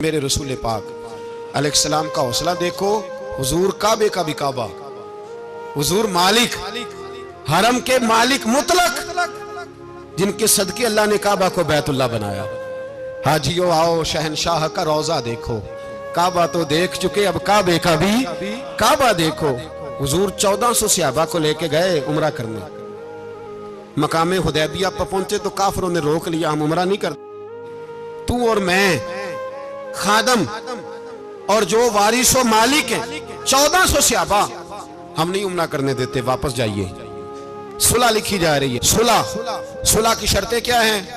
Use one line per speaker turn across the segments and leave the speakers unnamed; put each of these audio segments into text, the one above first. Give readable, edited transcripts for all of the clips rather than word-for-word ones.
मेरे रसूल पाक अलैहिस्सलाम का हौसला देखो। हुजूर काबे का भी काबा, हुजूर मालिक, हरम के मालिक मुतलक, जिनके सदके अल्लाह ने काबा को बैतुल्लाह बनाया। हाजियो आओ शहनशाह का रोजा देखो, काबा तो देख चुके अब काबे का भी काबा देखो। हुजूर 1400 सहाबा को लेके गए उमरा करने, मकामे हुदैबिया पर पहुंचे तो काफिरों ने रोक लिया, हम उमरा नहीं करते। तू और मैं खादम और जो वारिसो मालिक है 1400 सहाबा, हम नहीं उमरा करने देते, वापस जाइए। सुलह लिखी जा रही है। सुलह की शर्तें क्या हैं?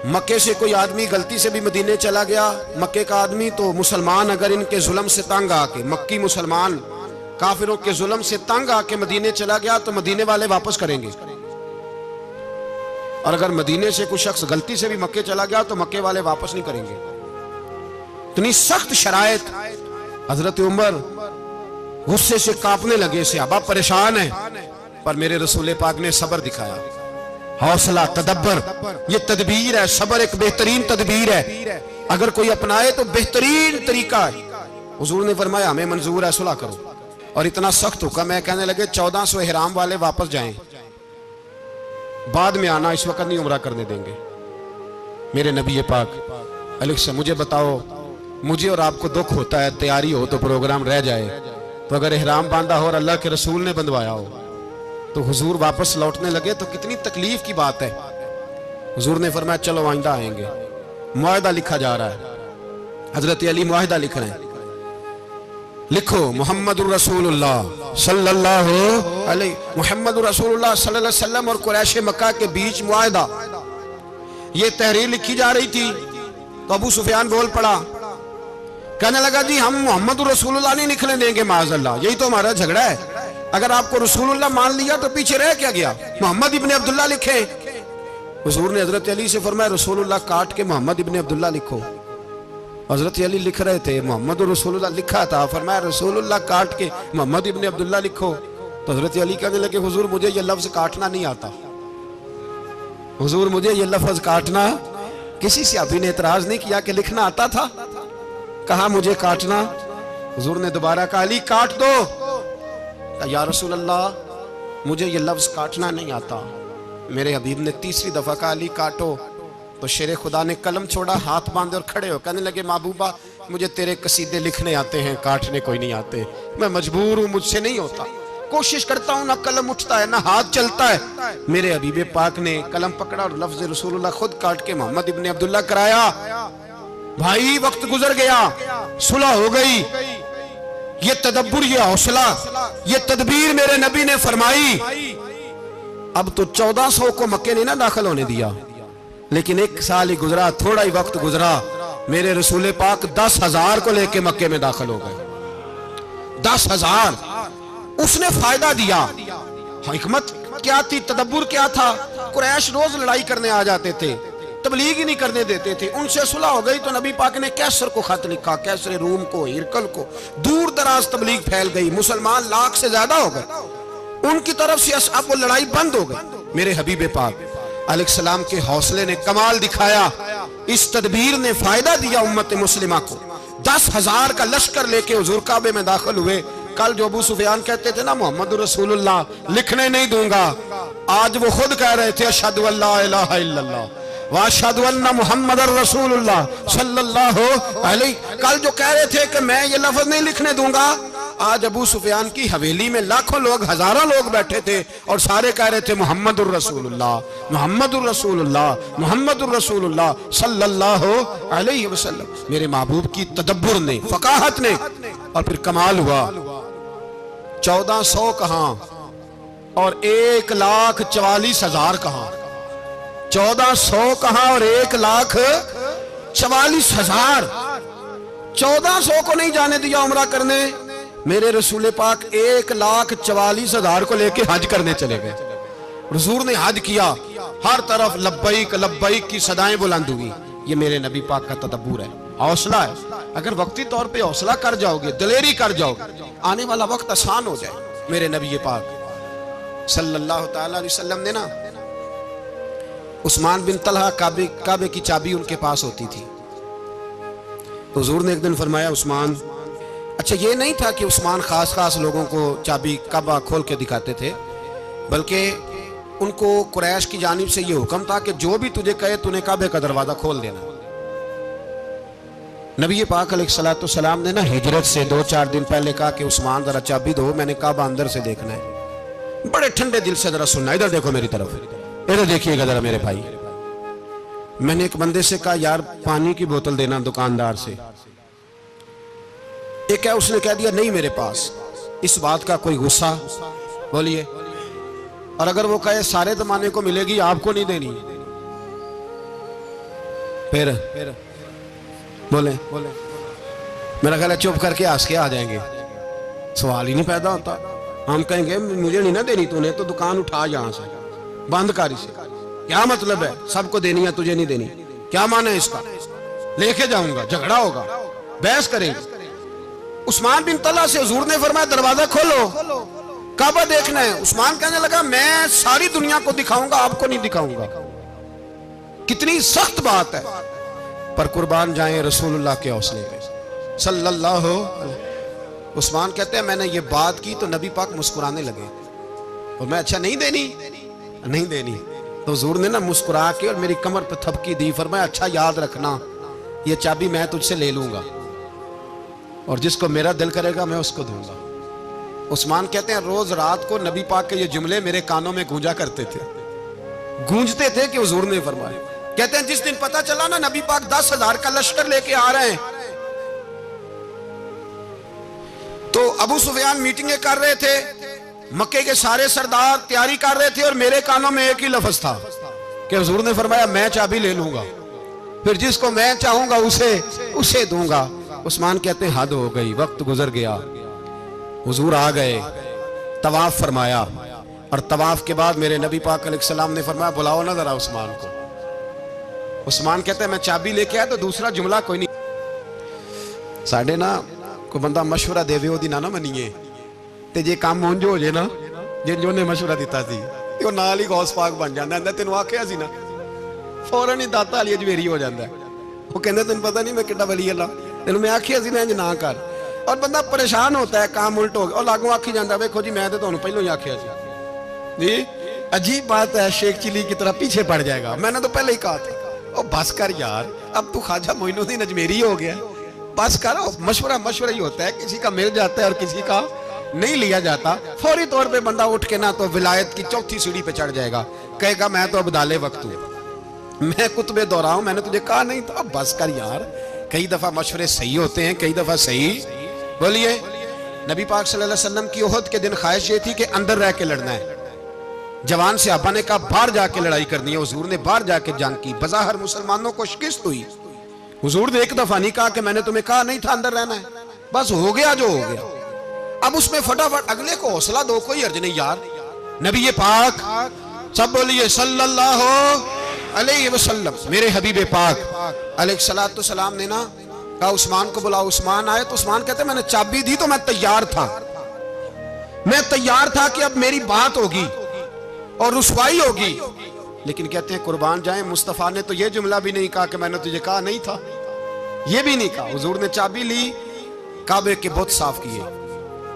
मक्के से कोई आदमी गलती से भी मदीने चला गया, मक्के का आदमी, तो मुसलमान अगर इनके जुल्म से तंग आके, मक्की मुसलमान काफिरों के जुल्म से तंग आके मदीने चला गया तो मदीने वाले वापस करेंगे। और अगर मदीने से कोई शख्स गलती से भी मक्के चला गया तो मक्के वाले वापस नहीं करेंगे। इतनी सख्त शरायत। हजरत उमर गुस्से से कांपने लगे, सहाबा परेशान है, पर मेरे रसूल पाक ने सब्र दिखाया। हौसला, तदब्बर, ये तदबीर है। सब्र एक बेहतरीन तदबीर है, अगर कोई अपनाए तो बेहतरीन तरीका है। हुजूर ने फरमाया हमें मंजूर है, सुलह करो। और इतना सख्त हुक्म है, कहने लगे 1400 इहराम वाले वापस जाएं, बाद में आना, इस वक्त नहीं उमरा करने देंगे। मेरे नबी पाक अलैहि, मुझे बताओ, मुझे और आपको दुख होता है, तैयारी हो तो प्रोग्राम रह जाए, तो अगर इहराम बांधा हो और अल्लाह के रसूल ने बंधवाया हो तो हुजूर वापस लौटने लगे तो कितनी तकलीफ की बात है। हुजूर ने फरमाया चलो आइंदा आएंगे। मुआहदा लिखा जा रहा है, हजरत अली मुआहदा लिख रहे हैं, लिखो मुहम्मदुर रसूलुल्लाह सल्लल्लाहु अलैहि, मुहम्मदुर रसूलुल्लाह सल्लल्लाहु अलैहि वसल्लम और कुरैश मक्का के बीच मुआहदा। ये तहरीर लिखी जा रही थी तो अबू सुफियान बोल पड़ा, कहने लगा जी हम मुहम्मदुर रसूलुल्लाह नहीं निकलने देंगे, माज़अल्लाह, यही तो हमारा झगड़ा है। अगर आपको रसूलुल्लाह मान लिया तो पीछे रह क्या गया, मोहम्मद इब्ने अब्दुल्लाह लिखे। हुजूर ने हजरत अली से फरमाया रसूलुल्लाह काट के मोहम्मद इब्ने अब्दुल्लाह लिखो। हजरत अली लिख रहे थे, मोहम्मद रसूलुल्लाह लिखा था, फरमाया रसूलुल्लाह काट के मोहम्मद इब्ने अब्दुल्लाह लिखो। तो हजरत अली कहने लगे हुजूर मुझे ये लफ्ज काटना नहीं आता, हुजूर मुझे ये लफ्ज काटना। किसी सहाबी ने एतराज नहीं किया कि लिखना आता था, कहा मुझे काटना। हुजूर ने दोबारा कहा अली काट दो। या रसूल अल्लाह मुझे ये लफ्ज काटना नहीं आता। मेरे हबीब ने तीसरी दफा कहा अली काटो। तो शेरे खुदा ने कलम छोड़ा, हाथ बांधे और खड़े हो, कहने लगे महबूबा मुझे तेरे कसीदे लिखने आते हैं, काटने कोई नहीं आते, मैं मजबूर हूं, मुझसे नहीं होता, कोशिश करता हूं, ना कलम उठता है ना हाथ चलता है। मेरे हबीब पाक ने कलम पकड़ा और लफ्ज रसूलुल्लाह खुद काट के मोहम्मद इब्ने अब्दुल्लाह कराया। भाई वक्त गुजर गया, सुलह हो गई। ये तदब्बुर, ये हौसला, ये तदबीर मेरे नबी ने फरमाई। अब तो 1400 को मक्के ने ना दाखिल होने दिया, लेकिन एक साल ही गुजरा, थोड़ा ही वक्त गुजरा, मेरे रसूल पाक 10,000 को लेके मक्के में दाखिल हो गए। 10,000 उसने फायदा दिया। हिकमत क्या थी, तदब्बुर क्या था? कुरैश रोज लड़ाई करने आ जाते थे, तबलीग ही नहीं करने देते थे। उनसे सुलह हो गई तो नबी पाक ने कैसर को खत लिखा, कैसर रूम को, हिरकल को, दूर दराज तबलीग फैल गई, मुसलमान लाख से ज्यादा हो गए, उनकी तरफ से अब वो लड़ाई बंद हो गई। मेरे हबीब पाक अलैहिस्सलाम के हौसले ने कमाल दिखाया, इस तदबीर ने फायदा दिया उम्मत मुस्लिमा को। 10,000 का लश्कर लेके हुजूर काबे में दाखिल हुए। कल जो अबू सुफियान कहते थे ना मोहम्मद रसूलुल्लाह लिखने नहीं दूंगा, आज वो खुद कह रहे थे अशहदु अल्ला इलाहा इल्लल्लाह व अशहदु अन्ना मुहम्मदर रसूलुल्लाह सल्लल्लाहु अलैहि। कल जो कह रहे थे कि मैं ये लफ्ज नहीं लिखने दूंगा, आज अबू सुफियान की हवेली में लाखों लोग, हजारों लोग बैठे थे और सारे कह रहे थे मुहम्मदुर रसूलुल्लाह, मुहम्मदुर रसूलुल्लाह, मुहम्मदुर रसूलुल्लाह सल्लल्लाहु अलैहि वसल्लम। मेरे महबूब की तदब्बुर ने, फकाहत ने, और फिर कमाल हुआ। 1400 कहां और 1,44,000 कहां, 1400 कहां और 1,44,000। 1400 को नहीं जाने दिया उमरा करने, मेरे रसूल पाक 1,44,000 को लेके हज करने चले गए। हुजूर ने हज किया, हर तरफ लब्बैक लब्बैक की सदाएं बुलंद हुई। ये मेरे नबी पाक का तदब्बुर है, हौसला है। अगर वक्ती तौर पे हौसला कर जाओगे, दिलेरी कर जाओगे, आने वाला वक्त आसान हो जाए। मेरे नबी पाक सल्लल्लाहु तआला अलैहि वसल्लम ने ना उस्मान बिन तलहा काबे की चाबी उनके पास होती थी। तो हुजूर ने एक दिन फरमाया उस्मान, अच्छा ये नहीं था कि उस्मान खास खास लोगों को चाबी काबा खोल के दिखाते थे, बल्कि उनको कुरैश की जानिब से ये हुक्म था कि जो भी तुझे कहे तूने काबे का दरवाजा खोल देना। नबी पाक अलैहिस्सलाम ने ना हिजरत से 2-4 दिन पहले कहा कि उस्मान जरा चाबी दो, मैंने काबा अंदर से देखना है। बड़े ठंडे दिल से जरा सुनना, इधर देखो मेरी तरफ, इधर देखिएगा जरा मेरे भाई। मैंने एक बंदे से कहा यार पानी की बोतल देना दुकानदार से, एक है उसने कह दिया नहीं मेरे पास। इस बात का कोई गुस्सा? बोलिए। और अगर वो कहे सारे जमाने को मिलेगी आपको नहीं देनी, फिर बोले मेरा ख्याल है चुप करके हंस के आ जाएंगे, सवाल ही नहीं पैदा होता। हम कहेंगे मुझे नहीं ना देनी तूने तो दुकान उठा यहां से, बंद कर इसे। क्या मतलब है सबको देनी है तुझे नहीं देनी? क्या माने इसका? लेके जाऊंगा, झगड़ा होगा, बहस करेंगे। उस्मान बिन तला से हुजूर ने फरमाया दरवाजा खोलो, काबा देखना है। उस्मान कहने लगा मैं सारी दुनिया को दिखाऊंगा, आपको नहीं दिखाऊंगा। कितनी सख्त बात है, पर कुर्बान जाएं रसूलुल्लाह के हौसले पे सल्लल्लाहु। उस्मान कहते हैं मैंने ये बात की तो नबी पाक मुस्कुराने लगे और मैं अच्छा नहीं देनी, नहीं देनी। तो हुजूर ने ना मुस्कुरा के और मेरी कमर पे थपकी दी, फरमाया अच्छा याद रखना ये चाबी मैं तुझसे ले लूंगा और जिसको मेरा दिल करेगा मैं उसको दूंगा। उस्मान कहते हैं रोज रात को नबी पाक के ये जुमले मेरे कानों में गूंजा करते थे, गूंजते थे कि हुजूर ने फरमाया। कहते हैं जिस दिन पता चला ना नबी पाक 10,000 का लश्कर लेके आ रहे हैं, तो अबू सुफियान मीटिंगें कर रहे थे, मक्के के सारे सरदार तैयारी कर रहे थे और मेरे कानों में एक ही लफ्ज था कि हुजूर ने फरमाया मैं चाबी ले लूंगा, फिर जिसको मैं चाहूंगा उसे दूंगा। उस्मान कहते हैं हद हो गई, वक्त गुजर गया। हुजूर आ गए, तवाफ फरमाया और तवाफ के बाद मेरे नबी पाक अलैहिस्सलाम ने फरमाया बुलाओ ना जरा उस्मान को। उस्मान कहते हैं मैं चाबी लेके आया तो दूसरा जुमला कोई नहीं। साढ़े ना कोई बंदा मशवरा देवे ओदी ना मनीए ते जे काम उंज हो जाए ना जिन ने मशवरा दिता सी ते ओह नाल ही गौस पाक बन जांदा है। तेनों आखिया सी ना, फौरन ही दाता अली अजमेरी हो जाता है। वो कहंदे तैनूं पता नहीं मैं किड्डा वली अल्लाह, तेनों मैं आखिया सी ना इंज ना कर। और बंदा परेशान होता है, काम उल्ट हो गया और लागों आखी जाता देखो जी मैं तो तुहानूं पहलों ही आखिया सी जी। अजीब बात है, शेख चिली की तरह पीछे पड़ जाएगा, मैंने तो पहले ही कहा था। ओ बस कर यार, अब तू ख्वाजा मोइनुद्दीन अजमेरी हो गया, बस कर। मशवरा ही होता है, किसी का मिल जाता है और किसी का नहीं लिया जाता। फौरी तौर पे बंदा उठ के ना तो विलायत की चौथी सीढ़ी पे चढ़ जाएगा, कहेगा मैं तो अब्दाले वक्त हूं, मैं कुतबे दौरा हूं, मैंने तुझे कहा नहीं था। अब बस कर यार, कई दफा मशवरे सही होते हैं, कई दफा सही। बोलिए। नबी पाक सल्लल्लाहु अलैहि वसल्लम की ओहद के दिन ख्वाहिश ये थी कि अंदर रह के लड़ना है। जवान से अब्बा ने कहा बाहर जाके लड़ाई करनी है। हुजूर ने बाहर जाके जंग की, बज़ाहिर मुसलमानों को शिकस्त हुई। हुजूर ने एक दफा नहीं कहा कि मैंने तुम्हें कहा नहीं था अंदर रहना है, बस हो गया जो हो गया। अब उसमें फटाफट अगले को हौसला दो, कोई अर्ज नहीं यार। नबी पाक सब बोलिए सल्लल्लाहु अलैहि वसल्लम, मेरे हबीब पाक अलैहिस्सलातु सलाम ने ना कहा उस्मान को बुलाओ। उस्मान आए तो उस्मान कहते मैंने चाबी दी तो मैं तैयार था, मैं तैयार था कि अब मेरी बात होगी और रुसवाई होगी। लेकिन कहते हैं कुर्बान जाए मुस्तफा ने तो यह जुमला भी नहीं कहा कि मैंने तुझे कहा नहीं था, यह भी नहीं कहा। हुजूर ने चाबी ली, काबे के बुत साफ किए,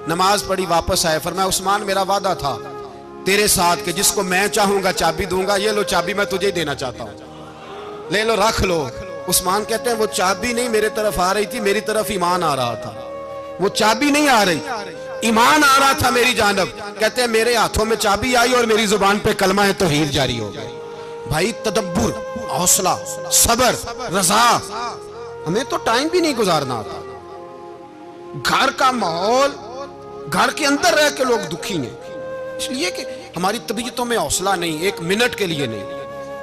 नमाज पढ़ी, वापस आए। फरमाया उस्मान मेरा वादा था तेरे साथ कि जिसको मैं चाहूंगा चाबी दूंगा, ये लो चाबी मैं तुझे देना चाहता हूं, ले लो रख लो। उस्मान कहते हैं वो चाबी नहीं मेरे तरफ आ रही थी, मेरी तरफ ईमान आ रहा था। वो चाबी नहीं आ रही, ईमान आ रहा था मेरी जानब। कहते हैं मेरे हाथों में चाबी आई और मेरी जुबान पे कलमा है तौहीद जारी हो गया। भाई तदब्बुर, हौसला, सबर, रजा, हमें तो टाइम भी नहीं गुजारना आता। घर का माहौल, घर के अंदर रह के लोग दुखी हैं, इसलिए कि हमारी तबीयतों में हौसला नहीं, एक मिनट के लिए नहीं,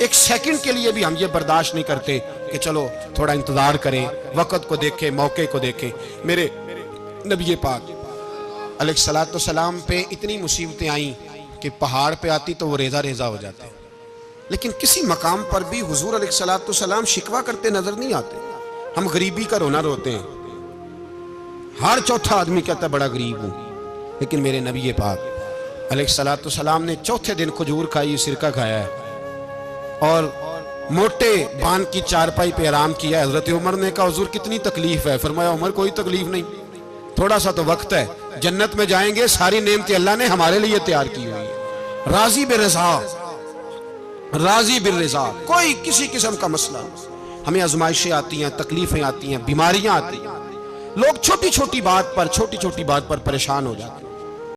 एक सेकंड के लिए भी हम ये बर्दाश्त नहीं करते कि चलो थोड़ा इंतजार करें, वक्त को देखें, मौके को देखें। मेरे नबी पाक अलैहिस्सलातु सलाम पे इतनी मुसीबतें आई कि पहाड़ पे आती तो वो रेजा रेजा हो जाते, लेकिन किसी मकाम पर भी हुजूर अलैहिस्सलातु सलाम शिकवा करते नजर नहीं आते। हम गरीबी का रोना रोते हैं, हर चौथा आदमी कहता है बड़ा गरीब हूं, लेकिन मेरे नबी पाक अलैहिस्सलातु सलाम ने चौथे दिन खजूर खाई, सिरका खाया है और मोटे बांध की चारपाई पे आराम किया। हजरत उमर ने कहा हुजूर कितनी तकलीफ है? फरमाया उमर कोई तकलीफ नहीं, थोड़ा सा तो वक्त है, जन्नत में जाएंगे, सारी नेमतें अल्लाह ने हमारे लिए तैयार की हुई है। राजी बिरज़ा, राजी बिरज़ा, कोई किसी किस्म का मसला नहीं। हमें आजमाइशें आती हैं, तकलीफें आती हैं, बीमारियां आती हैं, लोग छोटी छोटी बात पर परेशान हो जाते हैं।